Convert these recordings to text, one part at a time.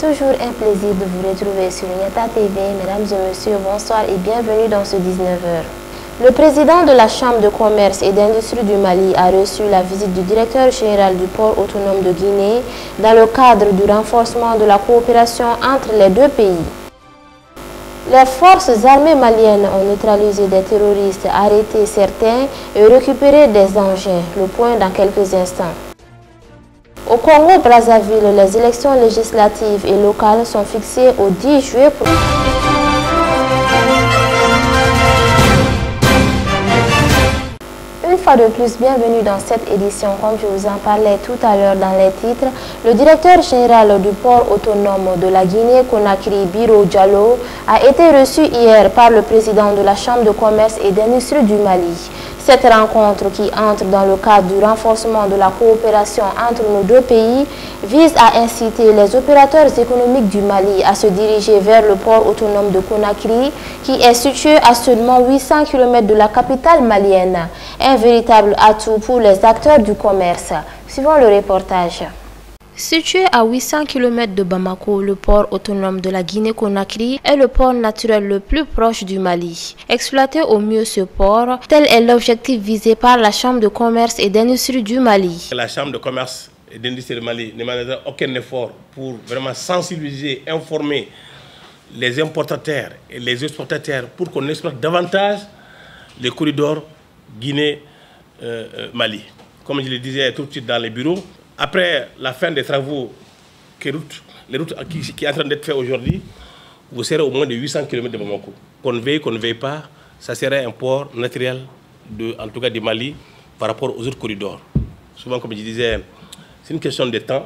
toujours un plaisir de vous retrouver sur Niata TV. Mesdames et messieurs, bonsoir et bienvenue dans ce 19h. Le président de la Chambre de commerce et d'industrie du Mali a reçu la visite du directeur général du port autonome de Guinée dans le cadre du renforcement de la coopération entre les deux pays. Les forces armées maliennes ont neutralisé des terroristes, arrêté certains et récupéré des engins. Le point dans quelques instants. Au Congo-Brazzaville, les élections législatives et locales sont fixées au 10 juillet prochain. Une fois de plus, bienvenue dans cette édition. Comme je vous en parlais tout à l'heure dans les titres, le directeur général du port autonome de la Guinée-Conakry, Biro Diallo, a été reçu hier par le président de la Chambre de commerce et d'industrie du Mali. Cette rencontre, qui entre dans le cadre du renforcement de la coopération entre nos deux pays, vise à inciter les opérateurs économiques du Mali à se diriger vers le port autonome de Conakry, qui est situé à seulement 800 km de la capitale malienne. Un véritable atout pour les acteurs du commerce. Suivons le reportage. Situé à 800 km de Bamako, le port autonome de la Guinée-Conakry est le port naturel le plus proche du Mali. Exploiter au mieux ce port, tel est l'objectif visé par la Chambre de commerce et d'industrie du Mali. La Chambre de commerce et d'industrie du Mali ne mènera aucun effort pour vraiment sensibiliser, informer les importateurs et les exportateurs pour qu'on exploite davantage les corridors Guinée-Mali. Comme je le disais tout de suite dans les bureaux, après la fin des travaux, les routes qui est en train d'être faites aujourd'hui, vous serez au moins de 800 km de Bamako. Qu'on ne veuille pas, ça serait un port naturel, en tout cas du Mali, par rapport aux autres corridors. Souvent, comme je disais, c'est une question de temps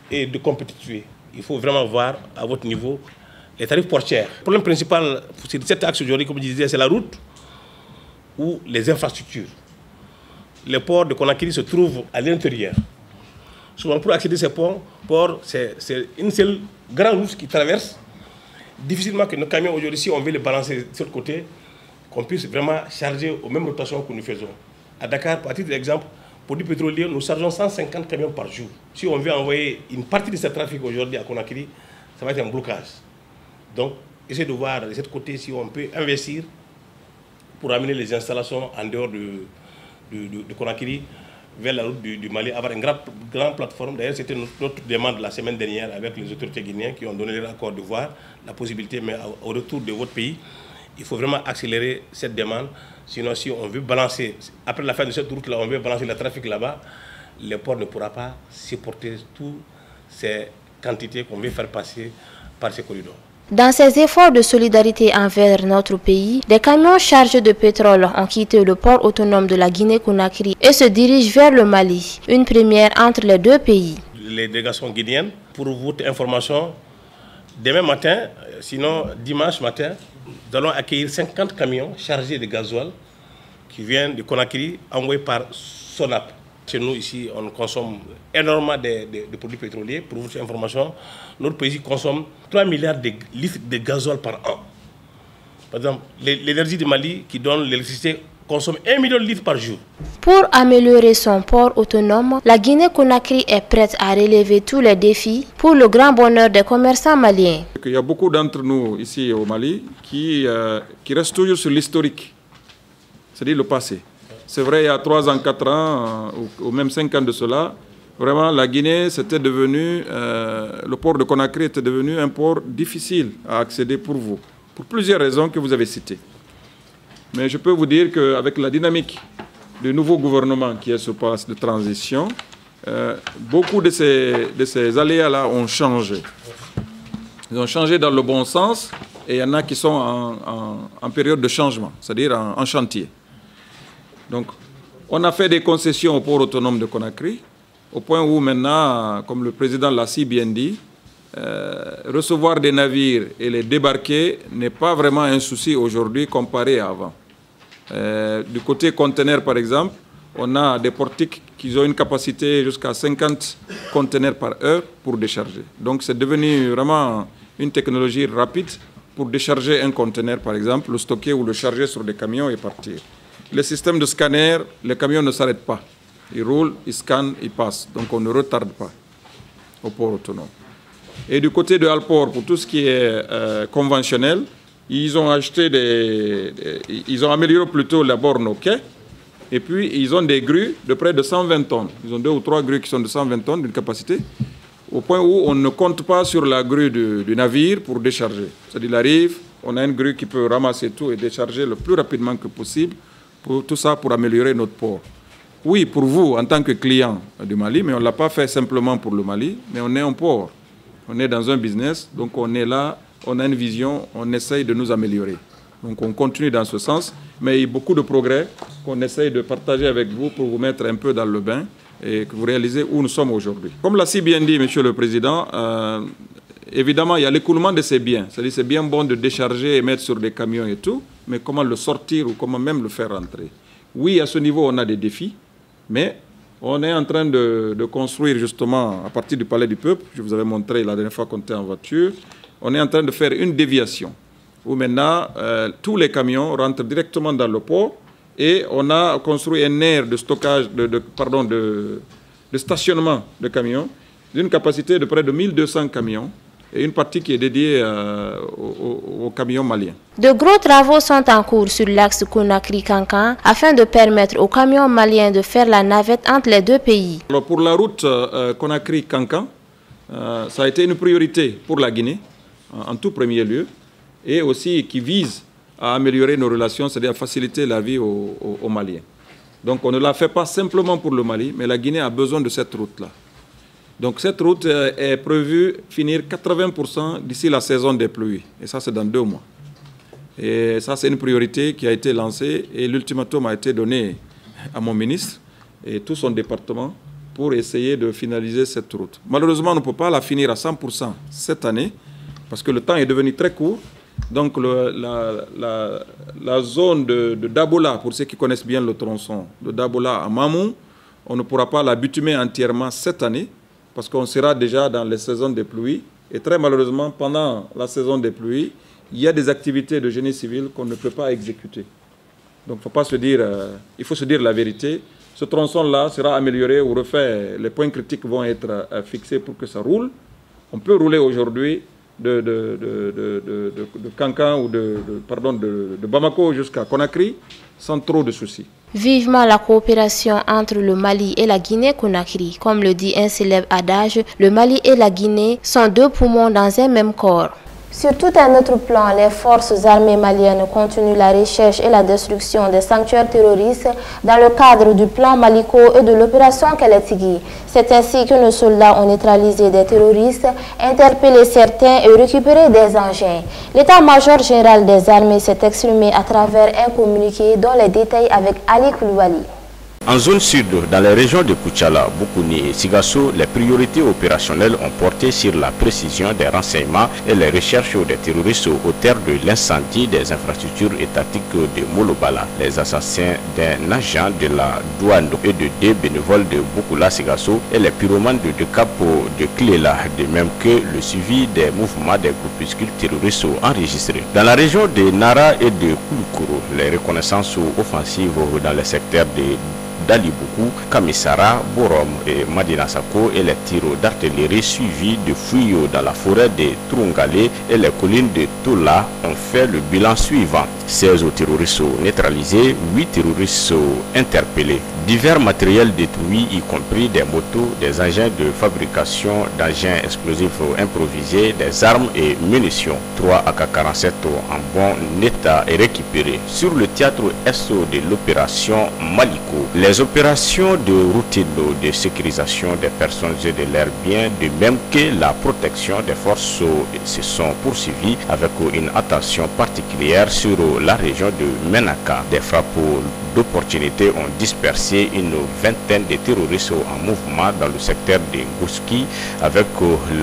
et de compétitivité. Il faut vraiment voir à votre niveau les tarifs portuaires. Le problème principal sur cet axe aujourd'hui, comme je disais, c'est la route ou les infrastructures. Le port de Conakry se trouve à l'intérieur. Souvent, pour accéder à ces ports, c'est une seule grande route qui traverse. Difficilement que nos camions aujourd'hui, si on veut les balancer sur le côté, qu'on puisse vraiment charger aux mêmes rotations que nous faisons. À Dakar, à titre d'exemple, pour du pétrolier, nous chargeons 150 camions par jour. Si on veut envoyer une partie de ce trafic aujourd'hui à Conakry, ça va être un blocage. Donc, essayez de voir de ce côté si on peut investir pour amener les installations en dehors de Conakry, vers la route du Mali, avoir une grande plateforme. D'ailleurs, c'était notre demande la semaine dernière avec les autorités guinéennes qui ont donné leur accord de voir la possibilité, mais au retour de votre pays, il faut vraiment accélérer cette demande. Sinon, si on veut balancer, après la fin de cette route-là, on veut balancer le trafic là-bas, le port ne pourra pas supporter toutes ces quantités qu'on veut faire passer par ces corridors. Dans ces efforts de solidarité envers notre pays, des camions chargés de pétrole ont quitté le port autonome de la Guinée-Conakry et se dirigent vers le Mali, une première entre les deux pays. Les délégations guinéennes, pour votre information, demain matin, sinon dimanche matin, nous allons accueillir 50 camions chargés de gasoil qui viennent de Conakry, envoyés par Sonap. Chez nous, ici, on consomme énormément de produits pétroliers. Pour votre information, notre pays consomme 3 milliards de litres de gasoil par an. Par exemple, l'énergie du Mali qui donne l'électricité consomme 1 million de litres par jour. Pour améliorer son port autonome, la Guinée-Conakry est prête à relever tous les défis pour le grand bonheur des commerçants maliens. Il y a beaucoup d'entre nous ici au Mali qui restent toujours sur l'historique, c'est-à-dire le passé. C'est vrai, il y a 3 ans, 4 ans, ou même 5 ans de cela, vraiment la Guinée, c'était devenu, le port de Conakry était devenu un port difficile à accéder pour vous, pour plusieurs raisons que vous avez citées. Mais je peux vous dire qu'avec la dynamique du nouveau gouvernement qui est sur place de transition, beaucoup de ces aléas-là ont changé. Ils ont changé dans le bon sens et il y en a qui sont en période de changement, c'est-à-dire en chantier. Donc, on a fait des concessions au port autonome de Conakry, au point où maintenant, comme le président l'a si bien dit, recevoir des navires et les débarquer n'est pas vraiment un souci aujourd'hui comparé à avant. Du côté conteneurs, par exemple, on a des portiques qui ont une capacité jusqu'à 50 conteneurs par heure pour décharger. Donc, c'est devenu vraiment une technologie rapide pour décharger un conteneur, par exemple, le stocker ou le charger sur des camions et partir. Le système de scanner, les camions ne s'arrêtent pas. Ils roulent, ils scannent, ils passent. Donc on ne retarde pas au port autonome. Et du côté de Alport, pour tout ce qui est conventionnel, ils ont ils ont amélioré plutôt la borne au quai. Et puis, ils ont des grues de près de 120 tonnes. Ils ont 2 ou 3 grues qui sont de 120 tonnes d'une capacité, au point où on ne compte pas sur la grue du navire pour décharger. C'est-à-dire, il arrive, on a une grue qui peut ramasser tout et décharger le plus rapidement que possible. Tout ça pour améliorer notre port. Oui, pour vous, en tant que client du Mali, mais on ne l'a pas fait simplement pour le Mali, mais on est un port. On est dans un business, donc on est là, on a une vision, on essaye de nous améliorer. Donc on continue dans ce sens, mais il y a beaucoup de progrès qu'on essaye de partager avec vous pour vous mettre un peu dans le bain et que vous réalisez où nous sommes aujourd'hui. Comme l'a si bien dit Monsieur le Président, évidemment il y a l'écoulement de ces biens. C'est-à-dire c'est bien bon de décharger et mettre sur des camions et tout, mais comment le sortir ou comment même le faire rentrer. Oui, à ce niveau on a des défis, mais on est en train de construire justement à partir du Palais du Peuple, je vous avais montré la dernière fois qu'on était en voiture, on est en train de faire une déviation où maintenant tous les camions rentrent directement dans le port et on a construit un aire de stockage, de stationnement de camions d'une capacité de près de 1200 camions et une partie qui est dédiée aux camions maliens. De gros travaux sont en cours sur l'axe Conakry-Kankan afin de permettre aux camions maliens de faire la navette entre les deux pays. Alors pour la route Conakry-Kankan, ça a été une priorité pour la Guinée en tout premier lieu, et aussi qui vise à améliorer nos relations, c'est-à-dire à faciliter la vie aux Maliens. Donc on ne la fait pas simplement pour le Mali, mais la Guinée a besoin de cette route-là. Donc cette route est prévue finir 80% d'ici la saison des pluies, et ça c'est dans 2 mois. Et ça c'est une priorité qui a été lancée, et l'ultimatum a été donné à mon ministre et tout son département pour essayer de finaliser cette route. Malheureusement, on ne peut pas la finir à 100% cette année, parce que le temps est devenu très court. Donc la zone de Dabola, pour ceux qui connaissent bien le tronçon, de Dabola à Mamou, on ne pourra pas la bitumer entièrement cette année, parce qu'on sera déjà dans les saisons des pluies. Et très malheureusement, pendant la saison des pluies, il y a des activités de génie civil qu'on ne peut pas exécuter. Donc il faut se dire la vérité. Ce tronçon-là sera amélioré ou refait. Les points critiques vont être fixés pour que ça roule. On peut rouler aujourd'hui de Kankan ou de Bamako jusqu'à Conakry sans trop de soucis. Vivement la coopération entre le Mali et la Guinée-Conakry. Comme le dit un célèbre adage, le Mali et la Guinée sont 2 poumons dans un même corps. Sur tout un autre plan, les forces armées maliennes continuent la recherche et la destruction des sanctuaires terroristes dans le cadre du plan Maliko et de l'opération Keletigui. C'est ainsi que nos soldats ont neutralisé des terroristes, interpellé certains et récupéré des engins. L'état-major général des armées s'est exprimé à travers un communiqué dont les détails avec Ali Koulibaly. En zone sud, dans les régions de Koutchala, Boukouni et Sigasso, les priorités opérationnelles ont porté sur la précision des renseignements et les recherches des terroristes au terme de l'incendie des infrastructures étatiques de Molobala. Les assassins d'un agent de la douane et de 2 bénévoles de Boukoula Sigasso et les pyromanes de 2 capos de Kléla, de même que le suivi des mouvements des groupuscules terroristes enregistrés. Dans la région de Nara et de Kouloukoro, les reconnaissances offensives dans les secteurs de Daliboukou, Kamisara, Borom et Madina Sako et les tirs d'artillerie suivis de fouilles dans la forêt de Trungale et les collines de Tola ont fait le bilan suivant. 16 terroristes neutralisés, 8 terroristes interpellés. Divers matériels détruits, y compris des motos, des engins de fabrication d'engins explosifs improvisés, des armes et munitions. 3 AK-47 en bon état et récupérés. Sur le théâtre est de l'opération Maliko, les opérations de routine de sécurisation des personnes et de leurs biens, de même que la protection des forces, se sont poursuivies avec une attention particulière sur la région de Menaka. Des frappes d'opportunité ont dispersé une vingtaine de terroristes en mouvement dans le secteur de Gouski avec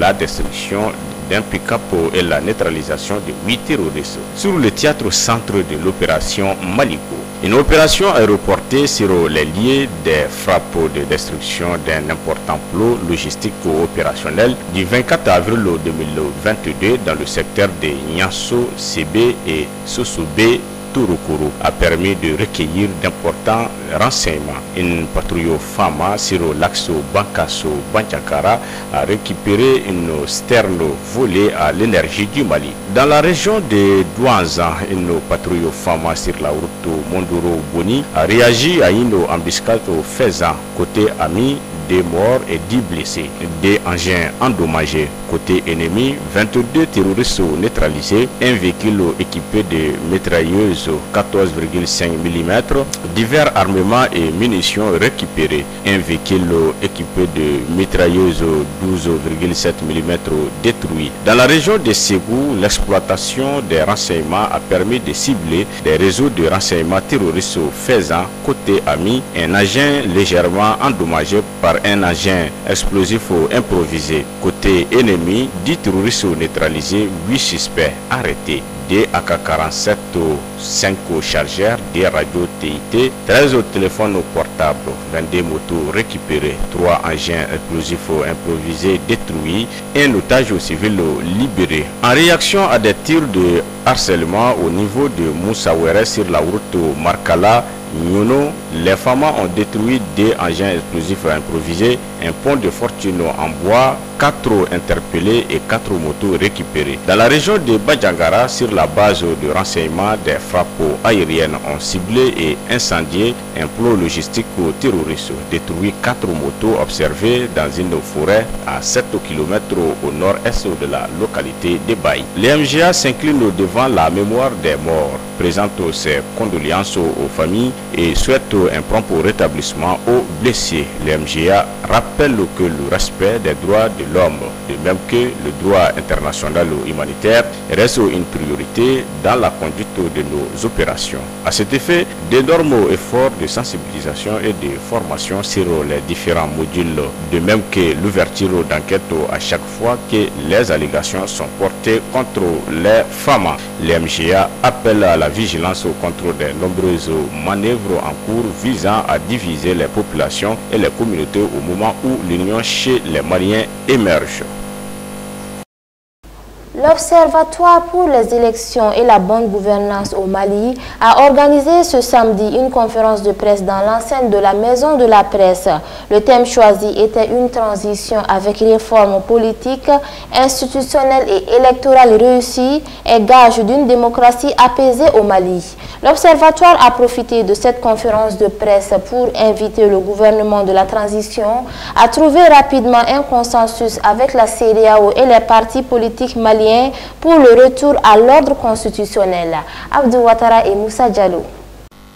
la destruction d'un pick-up et la neutralisation de 8 terroristes. Sur le théâtre centre de l'opération Maliko, une opération est reportée sur les lieux des frappes de destruction d'un important plot logistique opérationnel du 24 avril 2022 dans le secteur de Nyasso, Sébé et Sosobé Touroukoro a permis de recueillir d'importants renseignements. Une patrouille Fama sur l'axe Bankasso-Bandiagara a récupéré une sterne volée à l'énergie du Mali. Dans la région de Douanza, une patrouille Fama sur la route Mondoro-Boni a réagi à une embuscade faisant côté ami 2 morts et 10 blessés. Des engins endommagés. Côté ennemi, 22 terroristes neutralisés, un véhicule équipé de mitrailleuses 14,5 mm, divers armements et munitions récupérés, un véhicule équipé de mitrailleuses 12,7 mm détruit. Dans la région de Ségou, l'exploitation des renseignements a permis de cibler des réseaux de renseignements terroristes faisant côté ami un agent légèrement endommagé par un agent explosif improvisé. Côté ennemi, 10 terroristes neutralisés, 8 suspects arrêtés. Des AK-47, 5 chargeurs, des radios TIT, 13 téléphones portables, 22 motos récupérées, 3 engins explosifs improvisés détruits, un otage civil libéré. En réaction à des tirs de harcèlement au niveau de Moussawere sur la route Markala, Nyono, les femmes ont détruit 2 engins explosifs improvisés, un pont de fortune en bois, 4 interpellés et 4 motos récupérées. Dans la région de Bandiagara, sur la base de renseignement, des frappes aériennes ont ciblé et incendié un plot logistique terroriste, détruit 4 motos observées dans une forêt à 7 km au nord-est de la localité de Baï. L'MGA s'incline devant la mémoire des morts, présente ses condoléances aux familles et souhaite un prompt rétablissement aux blessés. L'MGA rappelle que le respect des droits de l'homme, de même que le droit international humanitaire, reste une priorité dans la conduite de nos opérations. À cet effet, d'énormes efforts de sensibilisation et de formation sur les différents modules, de même que l'ouverture d'enquête à chaque fois que les allégations sont portées contre les femmes. L'MGA appelle à la vigilance contre des nombreuses manœuvres en cours visant à diviser les populations et les communautés au moment où l'union chez les Maliens émerge. L'Observatoire pour les élections et la bonne gouvernance au Mali a organisé ce samedi une conférence de presse dans l'enceinte de la Maison de la Presse. Le thème choisi était une transition avec réforme politique, institutionnelle et électorale réussie et gage d'une démocratie apaisée au Mali. L'Observatoire a profité de cette conférence de presse pour inviter le gouvernement de la transition à trouver rapidement un consensus avec la CEDEAO et les partis politiques maliens pour le retour à l'ordre constitutionnel. Abdou Ouattara et Moussa Diallo.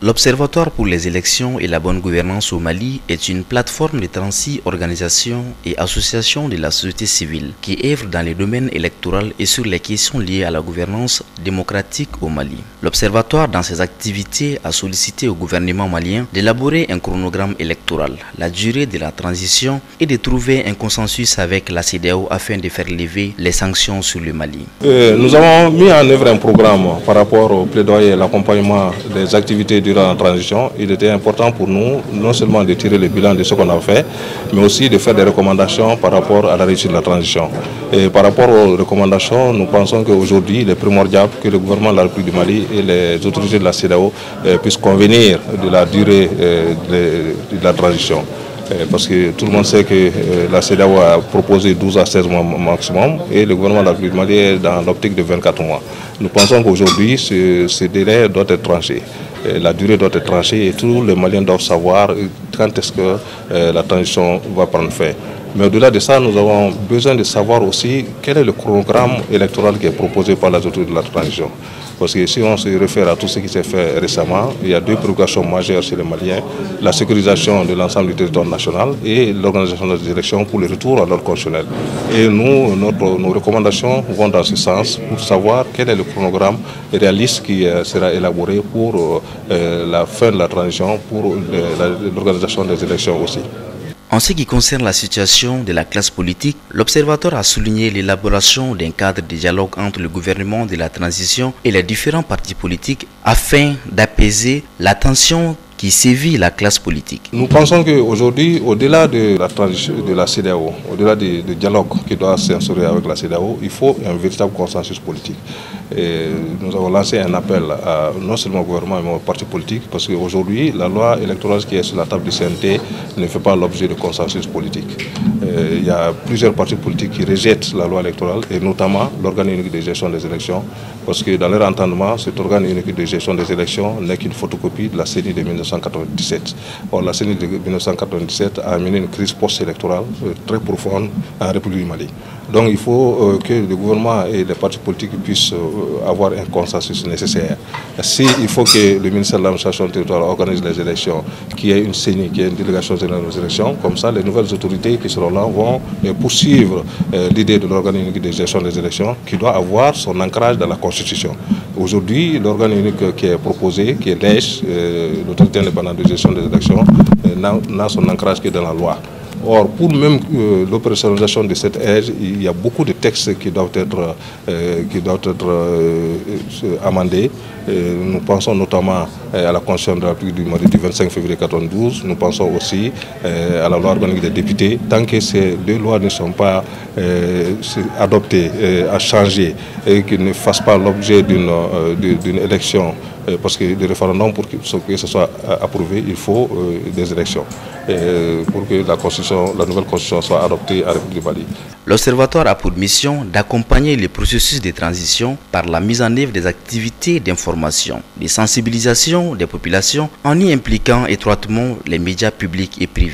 L'Observatoire pour les élections et la bonne gouvernance au Mali est une plateforme de 36 organisations et associations de la société civile qui œuvrent dans les domaines électoraux et sur les questions liées à la gouvernance démocratique au Mali. L'Observatoire, dans ses activités, a sollicité au gouvernement malien d'élaborer un chronogramme électoral, la durée de la transition et de trouver un consensus avec la CEDEAO afin de faire lever les sanctions sur le Mali. Nous avons mis en œuvre un programme par rapport au plaidoyer et l'accompagnement des activités durant la transition. Il était important pour nous non seulement de tirer le bilan de ce qu'on a fait, mais aussi de faire des recommandations par rapport à la réussite de la transition. Et par rapport aux recommandations, nous pensons qu'aujourd'hui, il est primordial que le gouvernement de la République du Mali et les autorités de la CEDEAO puissent convenir de la durée de la transition. Parce que tout le monde sait que la CEDEAO a proposé 12 à 16 mois maximum et le gouvernement de la République du Mali est dans l'optique de 24 mois. Nous pensons qu'aujourd'hui, ce délai doit être tranché. La durée doit être tranchée et tous les Maliens doivent savoir quand est-ce que la transition va prendre fin. Mais au-delà de ça, nous avons besoin de savoir aussi quel est le chronogramme électoral qui est proposé par la autorité de la transition. Parce que si on se réfère à tout ce qui s'est fait récemment, il y a 2 préoccupations majeures chez les Maliens, la sécurisation de l'ensemble du territoire national et l'organisation des élections pour le retour à l'ordre constitutionnel. Et nous, nos recommandations vont dans ce sens pour savoir quel est le chronogramme réaliste qui sera élaboré pour la fin de la transition, pour l'organisation des élections aussi. En ce qui concerne la situation de la classe politique, l'Observatoire a souligné l'élaboration d'un cadre de dialogue entre le gouvernement de la transition et les différents partis politiques afin d'apaiser la tension qui sévit la classe politique. Nous pensons qu'aujourd'hui, au-delà de la transition de la CEDEAO, au-delà du dialogue qui doit s'instaurer avec la CEDEAO, il faut un véritable consensus politique. Et nous avons lancé un appel non seulement au gouvernement mais aux partis politiques, parce qu'aujourd'hui, la loi électorale qui est sur la table du CNT ne fait pas l'objet de consensus politique. Il y a plusieurs partis politiques qui rejettent la loi électorale, et notamment l'organe unique de gestion des élections, parce que dans leur entendement, cet organe unique de gestion des élections n'est qu'une photocopie de la CENI de 1997. Or, la CENI de 1997 a amené une crise post-électorale très profonde en République du Mali. Donc il faut que le gouvernement et les partis politiques puissent avoir un consensus nécessaire. Il faut que le ministère de l'administration territoriale organise les élections, qu'il y ait une CENI, qu'il y ait une délégation générale aux élections, comme ça les nouvelles autorités qui seront là vont poursuivre l'idée de l'organe unique de gestion des élections, qui doit avoir son ancrage dans la Constitution. Aujourd'hui, l'organe unique qui est proposé, qui est l'EGE, l'autorité indépendante de gestion des élections, n'a son ancrage que dans la loi. Or, pour même l'opérationnalisation de cette aide, il y a beaucoup de textes qui doivent être amendés. Nous pensons notamment à la Constitution de la République du Mali du 25 février 1992. Nous pensons aussi à la loi organique des députés. Tant que ces deux lois ne sont pas adoptées, à changer, et qu'ils ne fassent pas l'objet d'une élection, parce que le référendum, pour que ce soit approuvé, il faut des élections, pour que la nouvelle constitution soit adoptée à République du Mali. L'Observatoire a pour mission d'accompagner le processus de transition par la mise en œuvre des activités d'information, de sensibilisation des populations en y impliquant étroitement les médias publics et privés.